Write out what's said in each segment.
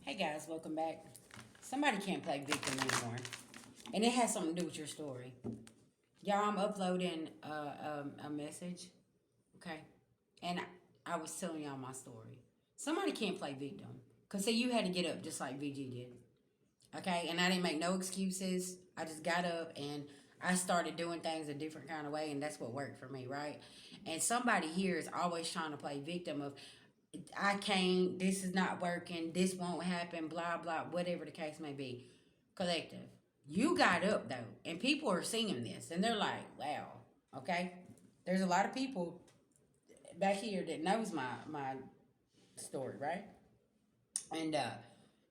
Hey guys, welcome back. Somebody can't play victim anymore, and it has something to do with your story. Y'all, I'm uploading a message, okay? And I was telling y'all my story. Somebody can't play victim. Because, see, you had to get up just like VG did, okay? And I didn't make no excuses. I just got up and I started doing things a different kind of way, and that's what worked for me, right? And somebody here is always trying to play victim of, I can't, this is not working, this won't happen, blah, blah, whatever the case may be. Collective. You got up though, and people are seeing this, and they're like, wow, okay? There's a lot of people back here that knows my story, right? And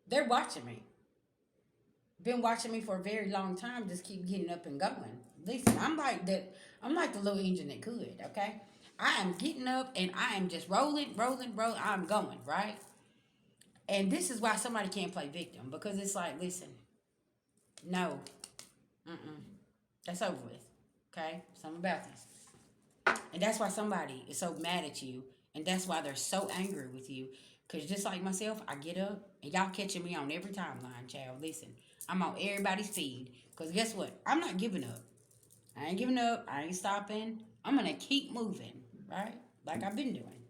they're watching me. Been watching me for a very long time, just keep getting up and going. Listen, I'm like the little engine that could, okay? I am getting up and I am just rolling, rolling, rolling. I'm going, right? And this is why somebody can't play victim because it's like, listen, no, that's over with. Okay, something about this, and that's why somebody is so mad at you, and that's why they're so angry with you. Cause just like myself, I get up and y'all catching me on every timeline, child. Listen, I'm on everybody's feed. Cause guess what? I'm not giving up. I ain't giving up. I ain't stopping. I'm gonna keep moving, right? Like I've been doing.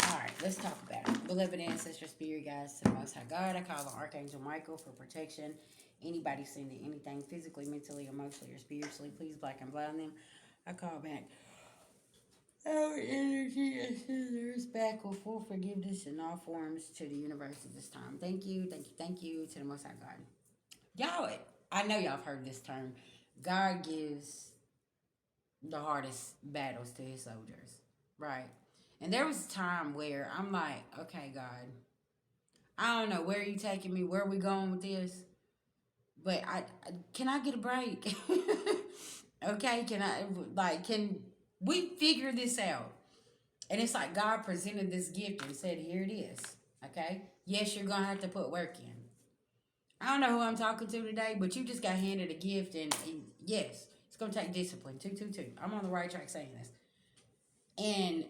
Alright, let's talk about it. Beloved ancestor spirit guides to the Most High God. I call on Archangel Michael for protection. Anybody sending anything physically, mentally, emotionally, or spiritually, please black and blind them. I call back our energy and sinners back with full forgiveness in all forms to the universe at this time. Thank you, thank you, thank you to the Most High God. Y'all, I know y'all have heard this term. God gives the hardest battles to his soldiers, right? And there was a time where I'm like, okay, God, I don't know where are you taking me, where are we going with this, but I can I get a break? Okay, can we figure this out? And it's like God presented this gift and said, here it is. Okay, yes, you're gonna have to put work in. I don't know who I'm talking to today, but you just got handed a gift, and yes, it's gonna take discipline. Two. I'm on the right track saying this, and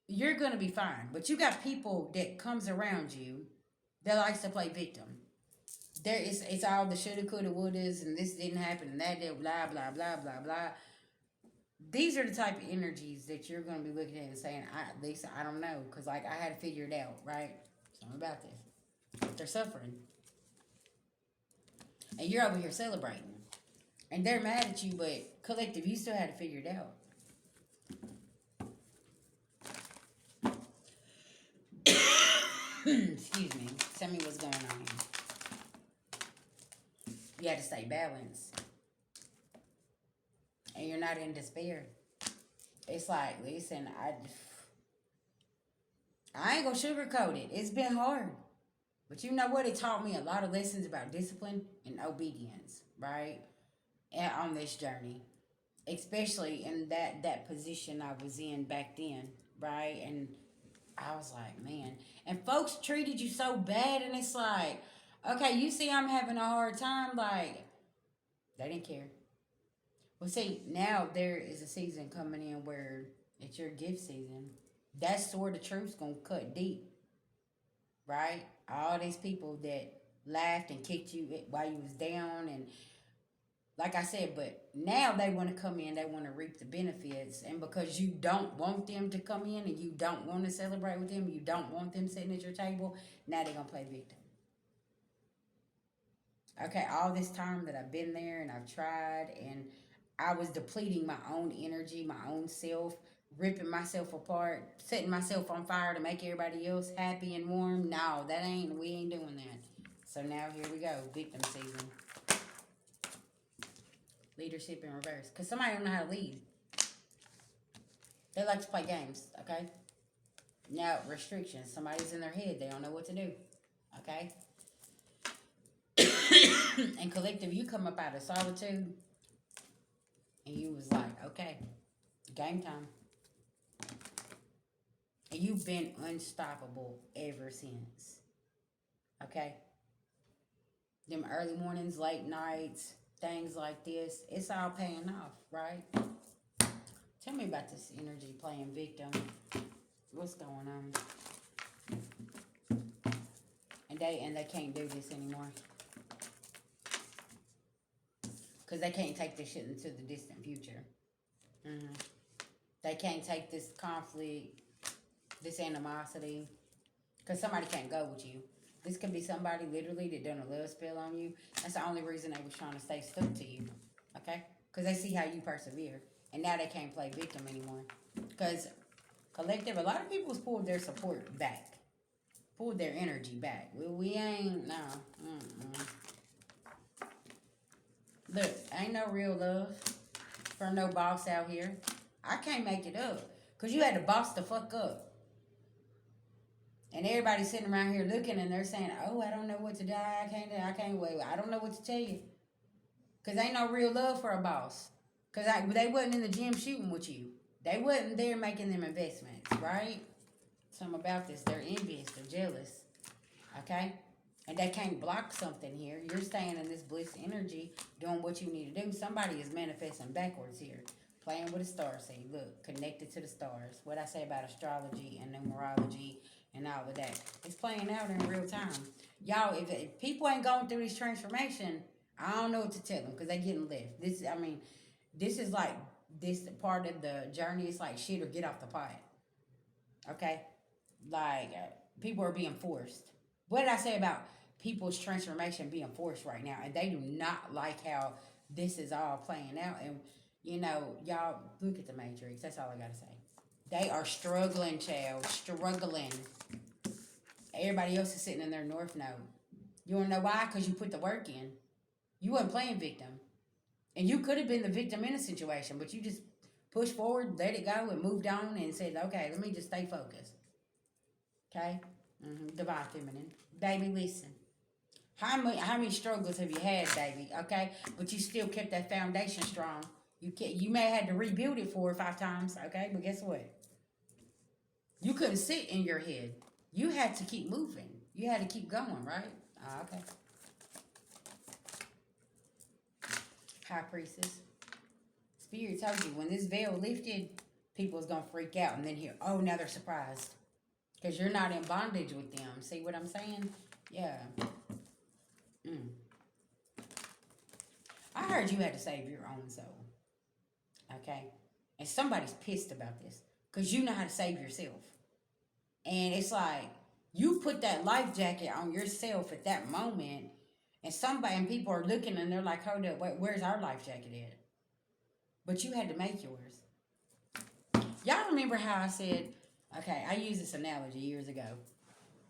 you're gonna be fine. But you got people that comes around you that likes to play victim. It's all the shoulda, coulda, wouldas, and this didn't happen, and that did, blah blah blah blah blah. These are the type of energies that you're gonna be looking at and saying, Lisa, I don't know, because like I had to figure it out, right? Something about this. But they're suffering, and you're over here celebrating, and they're mad at you, but collective, you still had to figure it out. Excuse me. Tell me what's going on here. You had to stay balanced. And you're not in despair. It's like, listen, I ain't gonna sugarcoat it. It's been hard. But you know what? It taught me a lot of lessons about discipline and obedience, right? And on this journey. Especially in that position I was in back then, right? And I was like, man. And folks treated you so bad, and it's like, okay, you see I'm having a hard time, like, they didn't care. Well, see, now there is a season coming in where it's your gift season. That sword of truth's gonna cut deep, right? All these people that laughed and kicked you while you was down, and like I said, but now they want to come in, they want to reap the benefits, and because you don't want them to come in and you don't want to celebrate with them, you don't want them sitting at your table, now they're gonna play victim. Okay, all this time that I've been there and I've tried, and I was depleting my own energy, my own self, ripping myself apart, setting myself on fire to make everybody else happy and warm. No, we ain't doing that. So now here we go, victim season. Leadership in reverse. Because somebody don't know how to lead. They like to play games, okay? Now, restrictions. Somebody's in their head. They don't know what to do, okay? And collective, you come up out of solitude, and you was like, okay, game time. And you've been unstoppable ever since, okay? Them early mornings, late nights, things like this, it's all paying off, right? Tell me about this energy playing victim. What's going on? and they can't do this anymore. Because they can't take this shit into the distant future. Mm-hmm. They can't take this conflict, this animosity. Because somebody can't go with you. This could be somebody literally that done a love spell on you. That's the only reason they was trying to stay stuck to you. Okay? Because they see how you persevere. And now they can't play victim anymore. Because collective, a lot of people's pulled their support back. Pulled their energy back. We ain't, no. Mm-mm. Look, ain't no real love for no boss out here. I can't make it up. Because you had to boss the fuck up. And everybody's sitting around here looking and they're saying, oh, I don't know what to do. I can't wait. I don't know what to tell you. Because ain't no real love for a boss. Because they wasn't in the gym shooting with you. They wasn't there making them investments, right? Something about this. They're envious. They're jealous. Okay? And they can't block something here. You're staying in this bliss energy, doing what you need to do. Somebody is manifesting backwards here. Playing with a star seed. Look, connected to the stars. What I say about astrology and numerology and all of that. It's playing out in real time. Y'all, if people ain't going through this transformation, I don't know what to tell them because they getting left. This is like, this part of the journey is like shit or get off the pot. Okay? Like, people are being forced. What did I say about people's transformation being forced right now? And they do not like how this is all playing out. And, you know, y'all, look at the Matrix. That's all I got to say. They are struggling, child. Struggling. Everybody else is sitting in their north node. You want to know why? Because you put the work in. You wasn't playing victim. And you could have been the victim in a situation, but you just pushed forward, let it go, and moved on and said, okay, let me just stay focused. Okay? Divine feminine. Baby, listen. How many struggles have you had, baby? Okay? But you still kept that foundation strong. You may have had to rebuild it 4 or 5 times, okay? But guess what? You couldn't sit in your head. You had to keep moving. You had to keep going, right? Okay. High Priestess. Spirit told you, when this veil lifted, people was going to freak out. And then here, oh, now they're surprised. Because you're not in bondage with them. See what I'm saying? Yeah. I heard you had to save your own soul. Okay? And somebody's pissed about this. Because you know how to save yourself. And it's like, you put that life jacket on yourself at that moment, and people are looking and they're like, hold up, wait, where's our life jacket at? But you had to make yours. Y'all remember how I said, okay, I used this analogy years ago.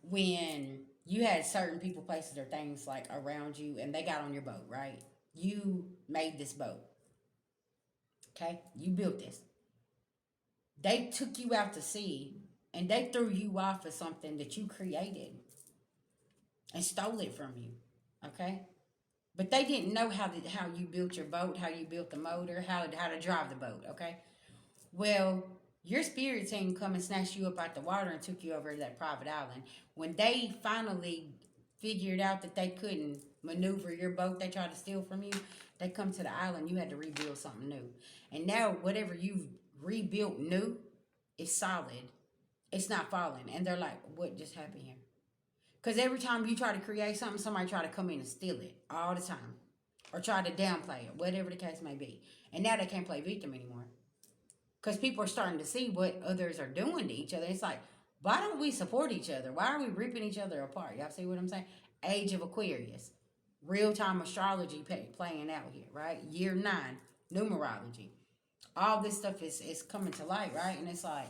When you had certain people, places, or things like around you, and they got on your boat, right? You made this boat. Okay? You built this. They took you out to sea, and they threw you off of something that you created and stole it from you, okay? But they didn't know how you built your boat, how you built the motor, how to drive the boat, okay? Well, your spirit team come and snatched you up out the water and took you over to that private island. When they finally figured out that they couldn't maneuver your boat they tried to steal from you, they come to the island, you had to rebuild something new. And now whatever you've rebuilt new is solid. It's not falling. And they're like, what just happened here? Because every time you try to create something, somebody try to come in and steal it all the time. Or try to downplay it, whatever the case may be. And now they can't play victim anymore. Because people are starting to see what others are doing to each other. It's like, why don't we support each other? Why are we ripping each other apart? Y'all see what I'm saying? Age of Aquarius. Real-time astrology playing out here, right? Year 9, numerology. All this stuff is coming to light, right? And it's like,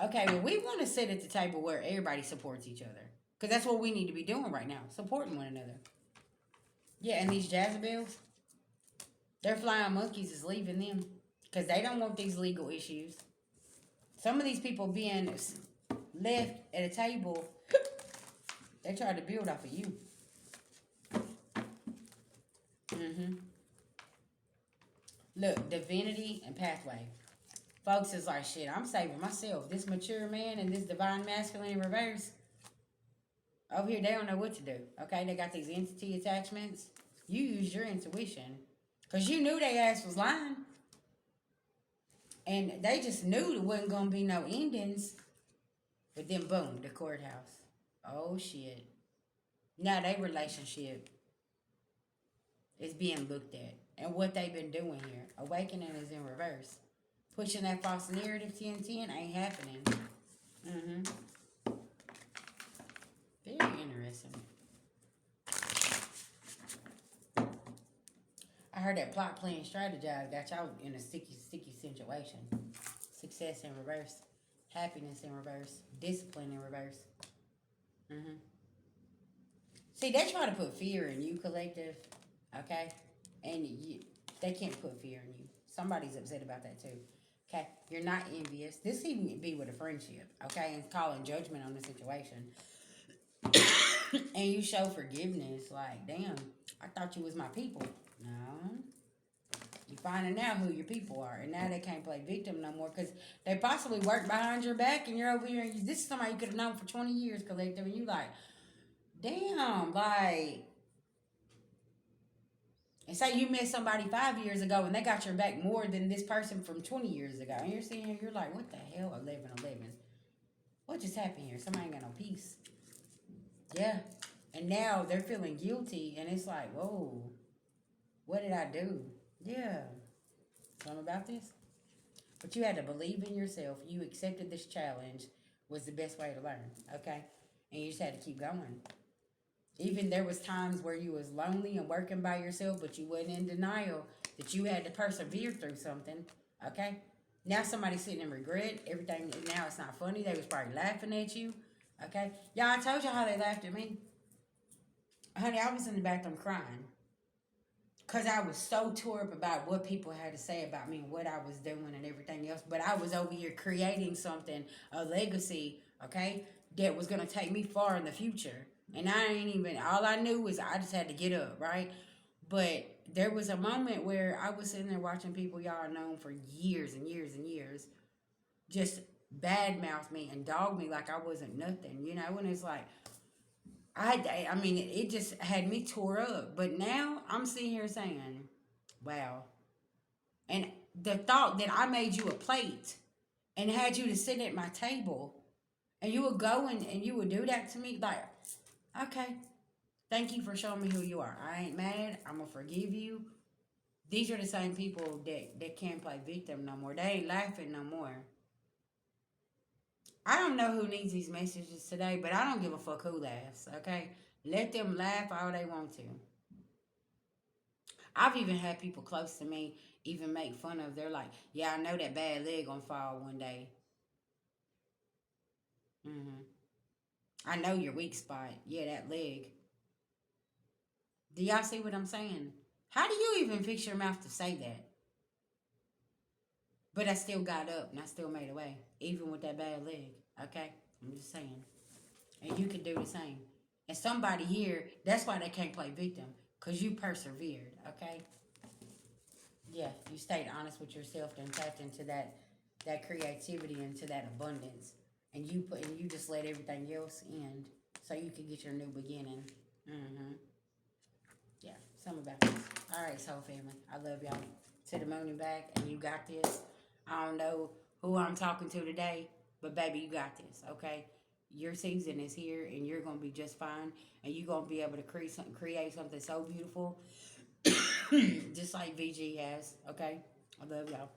okay, well, we want to sit at the table where everybody supports each other. Because that's what we need to be doing right now. Supporting one another. Yeah, and these Jezebels, their flying monkeys is leaving them. Because they don't want these legal issues. Some of these people being left at a table, they try to build off of you. Look, divinity and pathway. Folks is like, shit, I'm saving myself. This mature man and this divine masculine in reverse, over here, they don't know what to do. Okay, they got these entity attachments. You use your intuition. Because you knew their ass was lying. And they just knew there wasn't going to be no endings. But then, boom, the courthouse. Oh, shit. Now their relationship is being looked at. And what they've been doing here. Awakening is in reverse. Pushing that false narrative 10-10 ain't happening. Mm-hmm. Very interesting. I heard that plot, plan, strategize got y'all in a sticky, sticky situation. Success in reverse. Happiness in reverse. Discipline in reverse. Mm-hmm. See, they try to put fear in you, collective. Okay? And they can't put fear in you. Somebody's upset about that too. Okay? You're not envious. This even be with a friendship. Okay? And calling judgment on the situation. And you show forgiveness. Like, damn, I thought you was my people. No. You finding out who your people are. And now they can't play victim no more. Because they possibly work behind your back. And you're over here. And this is somebody you could have known for 20 years, collective. And you like, damn, like... And say you met somebody 5 years ago and they got your back more than this person from 20 years ago. And you're sitting here, you're like, what the hell, 11-11? What just happened here? Somebody ain't got no peace. Yeah. And now they're feeling guilty. And it's like, whoa, what did I do? Yeah. Something about this? But you had to believe in yourself. You accepted this challenge was the best way to learn. Okay? And you just had to keep going. Even there was times where you was lonely and working by yourself, but you wasn't in denial that you had to persevere through something. Okay? Now somebody's sitting in regret. Everything, now it's not funny. They was probably laughing at you. Okay? Y'all, I told y'all how they laughed at me. Honey, I was in the bathroom crying. Because I was so tore up about what people had to say about me and what I was doing and everything else. But I was over here creating something, a legacy, okay, that was going to take me far in the future. And I ain't even, all I knew was I just had to get up, right? But there was a moment where I was sitting there watching people y'all known for years and years and years just badmouth me and dog me like I wasn't nothing, you know? And it's like, I mean, it just had me tore up. But now I'm sitting here saying, wow. And the thought that I made you a plate and had you to sit at my table and you would go and you would do that to me, like, okay, thank you for showing me who you are. I ain't mad. I'm going to forgive you. These are the same people that can't play victim no more. They ain't laughing no more. I don't know who needs these messages today, but I don't give a fuck who laughs, okay? Let them laugh all they want to. I've even had people close to me even make fun of. They're like, yeah, I know that bad leg gonna fall one day. Mm-hmm. I know your weak spot. Yeah, that leg. Do y'all see what I'm saying? How do you even fix your mouth to say that? But I still got up and I still made a way, even with that bad leg. Okay? I'm just saying. And you can do the same. And somebody here, that's why they can't play victim. Because you persevered. Okay? Yeah, you stayed honest with yourself and tapped into that creativity, into that abundance. And you just let everything else end so you could get your new beginning. Mm-hmm. Yeah, something about this. All right, soul family. I love y'all. To the moon and back, and you got this. I don't know who I'm talking to today, but baby, you got this, okay? Your season is here, and you're gonna be just fine, and you're gonna be able to create something so beautiful, just like VG has, okay? I love y'all.